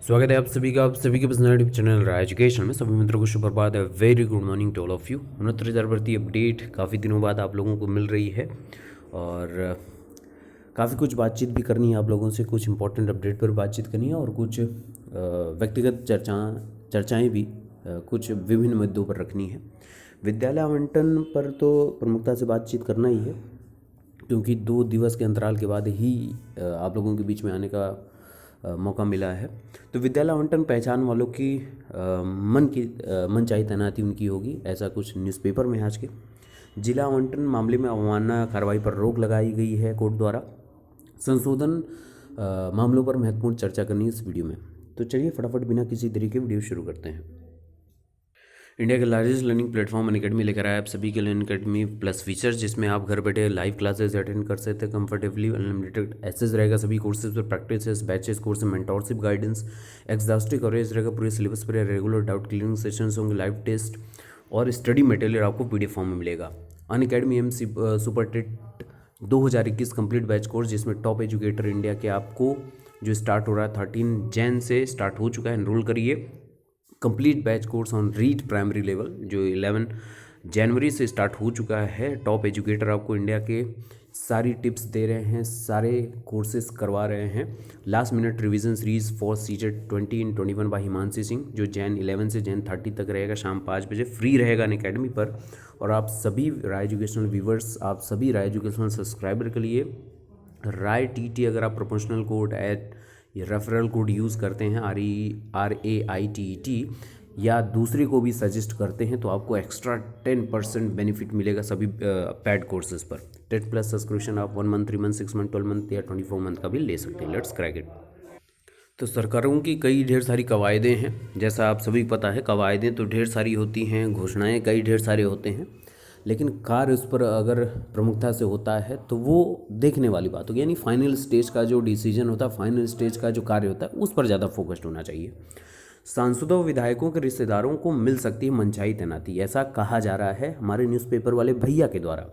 स्वागत है आप सभी का, आप सभी के personal YouTube channel Rai education में। सभी मित्रों को शुभ प्रभात है। Very good morning to all of you. 69,000 भर्ती अपडेट काफ़ी दिनों बाद आप लोगों को मिल रही है और काफ़ी कुछ बातचीत भी करनी है आप लोगों से। कुछ इंपॉर्टेंट अपडेट पर बातचीत करनी है और कुछ व्यक्तिगत चर्चाएँ भी कुछ विभिन्न मुद्दों पर रखनी है। विद्यालय आवंटन पर तो प्रमुखता से बातचीत करना ही है, क्योंकि 2 दिवस के अंतराल के बाद ही आप लोगों के बीच में आने का मौका मिला है। तो विद्यालय आवंटन पहचान वालों की मनचाही तैनाती उनकी होगी, ऐसा कुछ न्यूज़पेपर में आज के। जिला आवंटन मामले में अवमानना कार्रवाई पर रोक लगाई गई है कोर्ट द्वारा। संशोधन मामलों पर महत्वपूर्ण चर्चा करनी है इस वीडियो में। तो चलिए फटाफट बिना किसी देरी के वीडियो शुरू करते हैं। इंडिया का लार्जेस्ट लर्निंग प्लेटफॉर्म अनअकैडमी लेकर आया आप सभी के लिए अनअकैडमी प्लस फीचर्स, जिसमें आप घर बैठे लाइव क्लासेस अटेंड कर सकते हैं कंफर्टेबली। अनलिमिटेड एक्सेस रहेगा सभी कोर्सेज पर, practice batches course, mentorship guidance, exhaustive coverage रहेगा पूरे सिलेबस पर। रेगुलर डाउट क्लियरिंग सेशंस होंगे, लाइव टेस्ट और स्टडी मटेरियल आपको PDF फॉर्म में मिलेगा। Unacademy super TET 2021 complete batch course, जिसमें टॉप एजुकेटर इंडिया के आपको जो स्टार्ट हो रहा है 13 जैन से स्टार्ट हो चुका है। एनरोल करिए। Complete batch course on read primary level जो 11 जनवरी से स्टार्ट हो चुका है। टॉप एजुकेटर आपको इंडिया के सारी टिप्स दे रहे हैं, सारे कोर्सेज करवा रहे हैं। Last minute revision series for CTET 2021 by Himanshi Singh, जो जैन 11 से जैन 30 तक रहेगा, शाम 5 बजे फ्री रहेगा अनअकैडमी पर। और आप सभी राय एजुकेशनल व्यूवर्स, आप सभी राय एजुकेशनल सब्सक्राइबर के लिए राय TT, अगर आप प्रोपोर्शनल कोड ये रेफरल कोड यूज़ करते हैं RAITET, या दूसरे को भी सजेस्ट करते हैं, तो आपको एक्स्ट्रा 10% बेनिफिट मिलेगा सभी पैड कोर्सेज पर। 10+ सब्सक्रिप्शन आप 1 मंथ, 3 मंथ, 6 मंथ, 12 मंथ या 24 मंथ का भी ले सकते हैं। Let's crack it. तो सरकारों की कई ढेर सारी कवायदें हैं, जैसा आप सभी को पता है। कवायदें तो ढेर सारी होती हैं, घोषणाएं कई ढेर सारे होते हैं, लेकिन कार्य उस पर अगर प्रमुखता से होता है तो वो देखने वाली बात होगी। यानी फाइनल स्टेज का जो डिसीजन होता है, फाइनल स्टेज का जो कार्य होता है, उस पर ज़्यादा फोकस्ड होना चाहिए। सांसदों व विधायकों के रिश्तेदारों को मिल सकती है मनचाही तैनाती, ऐसा कहा जा रहा है हमारे न्यूज़पेपर वाले भैया के द्वारा।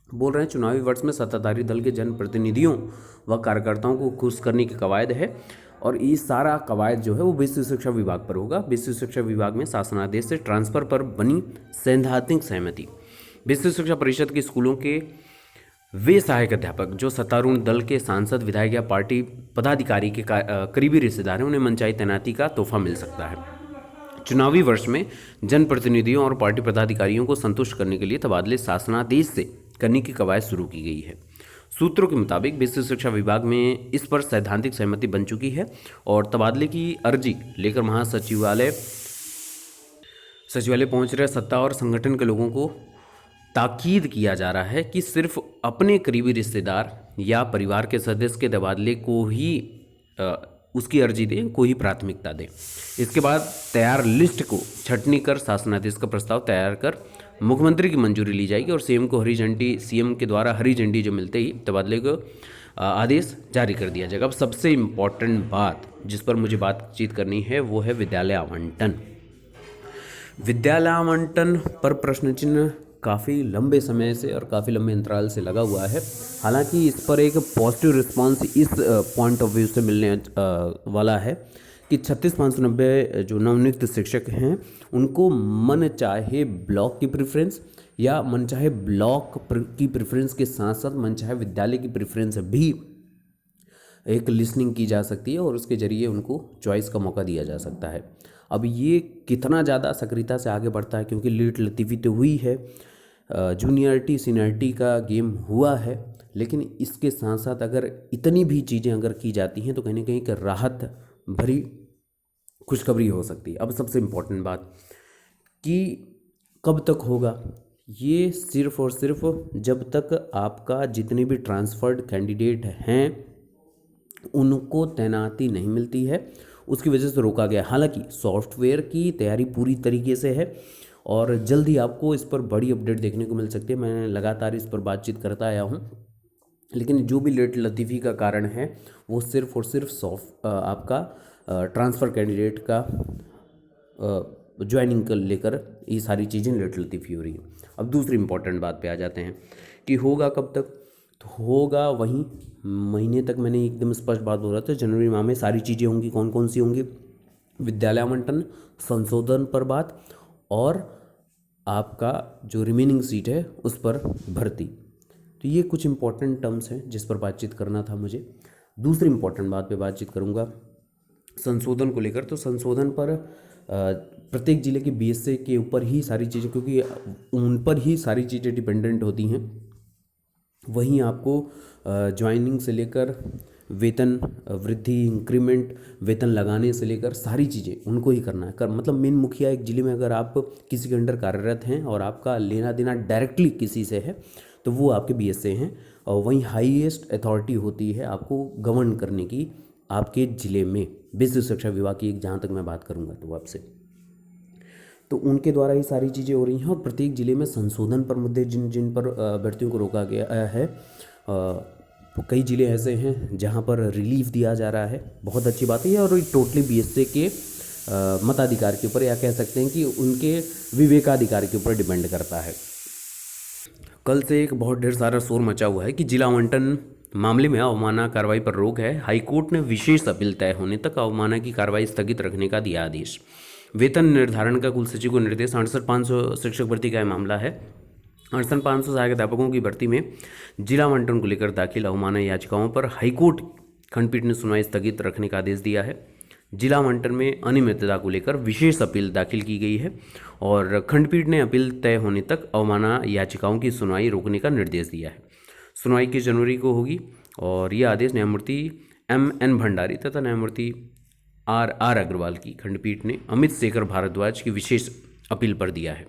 बोल रहे हैं चुनावी वर्ष में सत्ताधारी दल के जनप्रतिनिधियों व कार्यकर्ताओं को खुश करने की कवायद है, और ये सारा कवायद जो है वो विश्व शिक्षा विभाग पर होगा। विश्व शिक्षा विभाग में शासनादेश से ट्रांसफर पर बनी सैद्धांतिक सहमति। विश्व शिक्षा परिषद के स्कूलों के वे सहायक अध्यापक जो सत्तारूढ़ दल के सांसद, विधायक या पार्टी पदाधिकारी के करीबी रिश्तेदार हैं, उन्हें मनचाही तैनाती का तोहफा मिल सकता है। चुनावी वर्ष में जनप्रतिनिधियों और पार्टी पदाधिकारियों को संतुष्ट करने के लिए तबादले शासनादेश से करने की कवायद शुरू की गई है। सूत्रों के मुताबिक विश्व शिक्षा विभाग में इस पर सैद्धांतिक सहमति बन चुकी है और तबादले की अर्जी लेकर महासचिवालय पहुंच रहे सत्ता और संगठन के लोगों को ताकीद किया जा रहा है कि सिर्फ अपने करीबी रिश्तेदार या परिवार के सदस्य के तबादले को ही उसकी अर्जी दें, को ही प्राथमिकता दें। इसके बाद तैयार लिस्ट को छटनी कर शासनादेश का प्रस्ताव तैयार कर मुख्यमंत्री की मंजूरी ली जाएगी और CM को हरी झंडी, CM के द्वारा हरी झंडी जो मिलते ही तबादले को आदेश जारी कर दिया जाएगा। अब सबसे इम्पॉर्टेंट बात जिस पर मुझे बातचीत करनी है वो है विद्यालय आवंटन। विद्यालय आवंटन पर प्रश्न चिन्ह काफ़ी लंबे समय से और काफ़ी लंबे अंतराल से लगा हुआ है। हालांकि इस पर एक पॉजिटिव रिस्पांस इस पॉइंट ऑफ व्यू से मिलने वाला है कि 36,590 जो नवनियुक्त शिक्षक हैं उनको मन चाहे ब्लॉक की प्रेफरेंस या मन चाहे ब्लॉक की प्रेफरेंस के साथ साथ मन चाहे विद्यालय की प्रेफरेंस भी एक लिस्निंग की जा सकती है और उसके जरिए उनको चॉइस का मौका दिया जा सकता है। अब ये कितना ज़्यादा सक्रियता से आगे बढ़ता है, क्योंकि लीट लतीफ़ी तो हुई है, जूनियरिटी सीनियरिटी का गेम हुआ है, लेकिन इसके साथ साथ अगर इतनी भी चीज़ें अगर की जाती हैं तो कहीं ना कहीं एक राहत भरी खुशखबरी हो सकती है। अब सबसे इम्पोर्टेंट बात कि कब तक होगा, ये सिर्फ और सिर्फ जब तक आपका जितने भी ट्रांसफर्ड कैंडिडेट हैं उनको तैनाती नहीं मिलती है, उसकी वजह से रोका गया। हालांकि सॉफ्टवेयर की तैयारी पूरी तरीके से है और जल्द ही आपको इस पर बड़ी अपडेट देखने को मिल सकती है। मैं लगातार इस पर बातचीत करता आया हूँ, लेकिन जो भी लेट लतीफ़ी का कारण है वो सिर्फ और सिर्फ आपका ट्रांसफ़र कैंडिडेट का ज्वाइनिंग कर लेकर ये सारी चीज़ें लेट लतीफ़ी हो रही है। अब दूसरी इंपॉर्टेंट बात पे आ जाते हैं कि होगा कब तक। तो होगा वहीं महीने तक। मैंने एकदम स्पष्ट बात बोला था, जनवरी माह में सारी चीज़ें होंगी। कौन कौन सी होंगी? विद्यालय आवंटन, संशोधन पर बात, और आपका जो रिमेनिंग सीट है उस पर भर्ती। तो ये कुछ इंपॉर्टेंट टर्म्स हैं जिस पर बातचीत करना था मुझे। दूसरी इंपॉर्टेंट बात पे बातचीत करूँगा संशोधन को लेकर। तो संशोधन पर प्रत्येक जिले के बीएसए के ऊपर ही सारी चीज़ें, क्योंकि उन पर ही सारी चीज़ें डिपेंडेंट होती हैं। वहीं आपको ज्वाइनिंग से लेकर वेतन वृद्धि, इंक्रीमेंट, वेतन लगाने से लेकर सारी चीज़ें उनको ही करना है। मतलब मेन मुखिया एक जिले में अगर आप किसी के अंडर कार्यरत हैं और आपका लेना देना डायरेक्टली किसी से है तो वो आपके बीएसए हैं। और वहीं हाईएस्ट अथॉरिटी होती है आपको गवर्न करने की आपके ज़िले में, विशिष्ट शिक्षा विभाग की, जहाँ तक मैं बात करूँगा तो आपसे, तो उनके द्वारा ही सारी चीज़ें हो रही हैं। और प्रत्येक ज़िले में संशोधन पर मुद्दे जिन जिन पर अभ्यर्थियों को रोका गया है, कई ज़िले ऐसे हैं जहां पर रिलीफ दिया जा रहा है। बहुत अच्छी बात है। और टोटली बीएसए के मताधिकार के ऊपर, या कह सकते हैं कि उनके विवेकाधिकार के ऊपर डिपेंड करता है। कल से एक बहुत ढेर सारा शोर मचा हुआ है कि जिला आवंटन मामले में अवमानना कार्रवाई पर रोक है। हाईकोर्ट ने विशेष अपील तय होने तक अवमानना की कार्रवाई स्थगित रखने का दिया आदेश। वेतन निर्धारण का कुल सचिव को निर्देश। 68,500 शिक्षक भर्ती का यह मामला है। 68,500 सहायक अध्यापकों की भर्ती में जिला आवंटन को लेकर दाखिल अवमानना याचिकाओं पर हाईकोर्ट खंडपीठ ने सुनवाई स्थगित रखने का आदेश दिया है। जिला आवंटन में अनियमितता को लेकर विशेष अपील दाखिल की गई है और खंडपीठ ने अपील तय होने तक अवमानना याचिकाओं की सुनवाई रोकने का निर्देश दिया है। सुनवाई 21 जनवरी को होगी और यह आदेश न्यायमूर्ति M.N. भंडारी तथा न्यायमूर्ति R. अग्रवाल की खंडपीठ ने अमित शेखर भारद्वाज की विशेष अपील पर दिया है।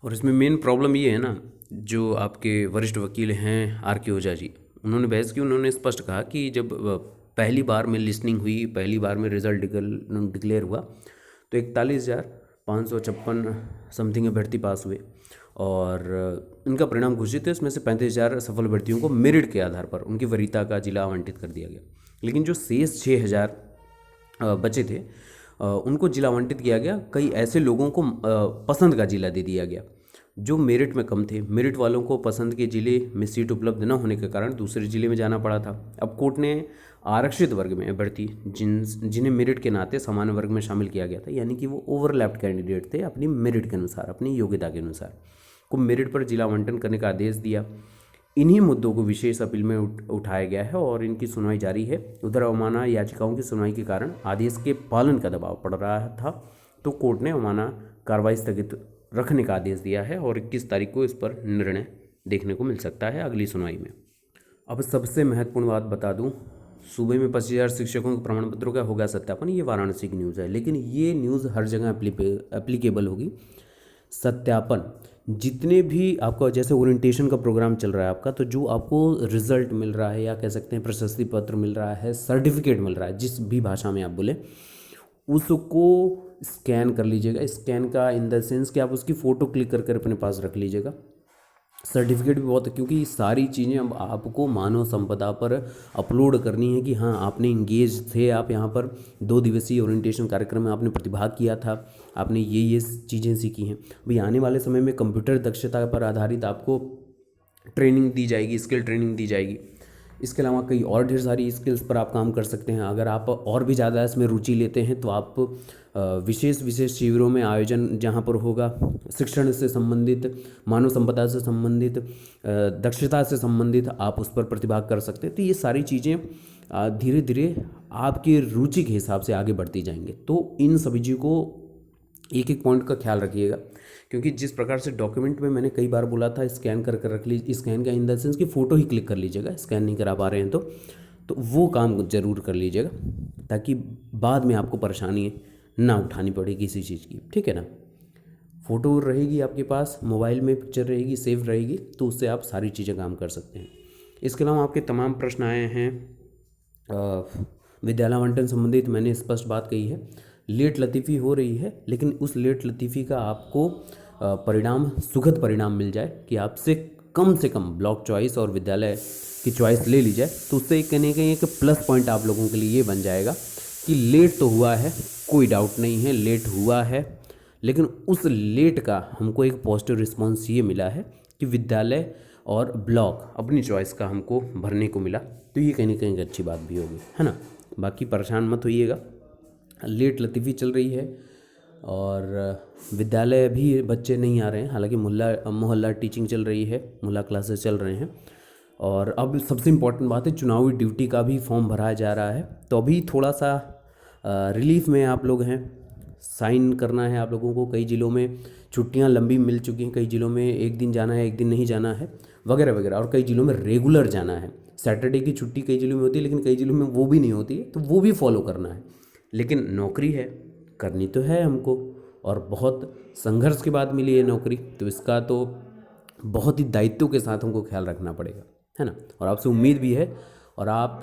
और इसमें मेन प्रॉब्लम ये है ना, जो आपके वरिष्ठ वकील हैं R.K. ओझा जी, उन्होंने बहस की। उन्होंने स्पष्ट कहा कि जब पहली बार में लिस्टिंग हुई, पहली बार में रिजल्ट डिक्लेयर हुआ तो 41,556 समथिंग अभ्यर्थी पास हुए और इनका परिणाम घोषित है। इसमें से 35,000 सफल अभ्यर्थियों को मेरिट के आधार पर उनकी वरीयता का जिला आवंटित कर दिया गया। लेकिन जो शेष 6,000 बचे थे उनको जिला आवंटित किया गया। कई ऐसे लोगों को पसंद का जिला दे दिया गया जो मेरिट में कम थे। मेरिट वालों को पसंद के जिले में सीट उपलब्ध न होने के कारण दूसरे जिले में जाना पड़ा था। अब कोर्ट ने आरक्षित वर्ग में अभ्यर्थी जिन्हें मेरिट के नाते सामान्य वर्ग में शामिल किया गया था, यानी कि वो ओवरलैप्ड कैंडिडेट थे, अपनी मेरिट के अनुसार, अपनी योग्यता के अनुसार, को मेरिट पर जिला आवंटन करने का आदेश दिया। इन्हीं मुद्दों को विशेष अपील में उठाया गया है और इनकी सुनवाई जारी है। उधर अवमानना याचिकाओं की सुनवाई के कारण आदेश के पालन का दबाव पड़ रहा था, तो कोर्ट ने अवमानना कार्रवाई स्थगित रखने का आदेश दिया है और 21 तारीख को इस पर निर्णय देखने को मिल सकता है अगली सुनवाई में। अब सबसे महत्वपूर्ण बात बता दूं, सूबे में 25,000 शिक्षकों के प्रमाण पत्रों का होगा सत्यापन। ये वाराणसी की न्यूज़ है, लेकिन ये न्यूज़ हर जगह एप्लीकेबल होगी। सत्यापन जितने भी आपका, जैसे ओरिएंटेशन का प्रोग्राम चल रहा है आपका, तो जो आपको रिजल्ट मिल रहा है या कह सकते हैं प्रशस्ति पत्र मिल रहा है, सर्टिफिकेट मिल रहा है, जिस भी भाषा में आप बोले, उसको स्कैन कर लीजिएगा। स्कैन का इन द सेंस कि आप उसकी फ़ोटो क्लिक करके अपने पास रख लीजिएगा। सर्टिफिकेट भी बहुत, क्योंकि सारी चीज़ें अब आपको मानव संपदा पर अपलोड करनी है कि हाँ आपने इंगेज थे, आप यहाँ पर 2 दिवसीय ओरिएंटेशन कार्यक्रम में आपने प्रतिभाग किया था, आपने ये चीज़ें सीखी हैं। भाई आने वाले समय में कंप्यूटर दक्षता पर आधारित आपको ट्रेनिंग दी जाएगी, स्किल ट्रेनिंग दी जाएगी। इसके अलावा कई और ढेर सारी स्किल्स पर आप काम कर सकते हैं। अगर आप और भी ज़्यादा इसमें रुचि लेते हैं तो आप विशेष शिविरों में आयोजन जहाँ पर होगा, शिक्षण से संबंधित, मानव संपदा से संबंधित, दक्षता से संबंधित, आप उस पर प्रतिभाग कर सकते हैं। तो ये सारी चीज़ें धीरे धीरे आपकी रुचि के हिसाब से आगे बढ़ती जाएंगे। तो इन सभी चीज़ों को एक एक पॉइंट का ख्याल रखिएगा, क्योंकि जिस प्रकार से डॉक्यूमेंट में मैंने कई बार बोला था स्कैन कर रख लीजिए। स्कैन का इन द सेंस की फ़ोटो ही क्लिक कर लीजिएगा, स्कैन नहीं करा पा रहे हैं तो वो काम ज़रूर कर लीजिएगा, ताकि बाद में आपको परेशानी ना उठानी पड़े किसी चीज़ की। ठीक है ना, फ़ोटो रहेगी आपके पास, मोबाइल में पिक्चर रहेगी, सेव रहेगी, तो उससे आप सारी चीज़ें काम कर सकते हैं। इसके अलावा आपके तमाम प्रश्न आए हैं विद्यालय आवंटन संबंधित। मैंने स्पष्ट बात कही है, लेट लतीफ़ी हो रही है, लेकिन उस लेट लतीफ़ी का आपको परिणाम, सुखद परिणाम मिल जाए कि आपसे कम से कम ब्लॉक चॉइस और विद्यालय की चॉइस ले ली जाए, तो उससे कहीं ना कहीं एक प्लस पॉइंट आप लोगों के लिए ये बन जाएगा कि लेट तो हुआ है, कोई डाउट नहीं है, लेट हुआ है, लेकिन उस लेट का हमको एक पॉजिटिव रिस्पॉन्स ये मिला है कि विद्यालय और ब्लॉक अपनी चॉइस का हमको भरने को मिला, तो ये कहीं ना कहीं एक अच्छी बात भी होगी, है ना। बाकी परेशान मत होइएगा, लेट लतीफ़ी चल रही है और विद्यालय भी बच्चे नहीं आ रहे हैं, हालांकि मोहल्ला टीचिंग चल रही है, मोहल्ला क्लासेस चल रहे हैं। और अब सबसे इम्पॉर्टेंट बात है, चुनावी ड्यूटी का भी फॉर्म भराया जा रहा है, तो अभी थोड़ा सा रिलीफ में आप लोग हैं। साइन करना है आप लोगों को, कई ज़िलों में छुट्टियां लंबी मिल चुकी हैं, कई ज़िलों में एक दिन जाना है, एक दिन नहीं जाना है, वगैरह वगैरह, और कई ज़िलों में रेगुलर जाना है। सैटरडे की छुट्टी कई ज़िलों में होती है, लेकिन कई ज़िलों में वो भी नहीं होती है, तो वो भी फॉलो करना है। लेकिन नौकरी है, करनी तो है हमको, और बहुत संघर्ष के बाद मिली है नौकरी, तो इसका तो बहुत ही दायित्व के साथ हमको ख्याल रखना पड़ेगा, है ना। और आपसे उम्मीद भी है और आप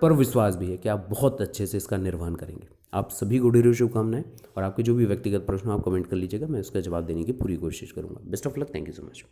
पर विश्वास भी है कि आप बहुत अच्छे से इसका निर्वहन करेंगे। आप सभी को ढेरों शुभकामनाएं, और आपके जो भी व्यक्तिगत प्रश्न आप कमेंट कर लीजिएगा, मैं उसका जवाब देने की पूरी कोशिश करूंगा। Best of luck, thank you so much.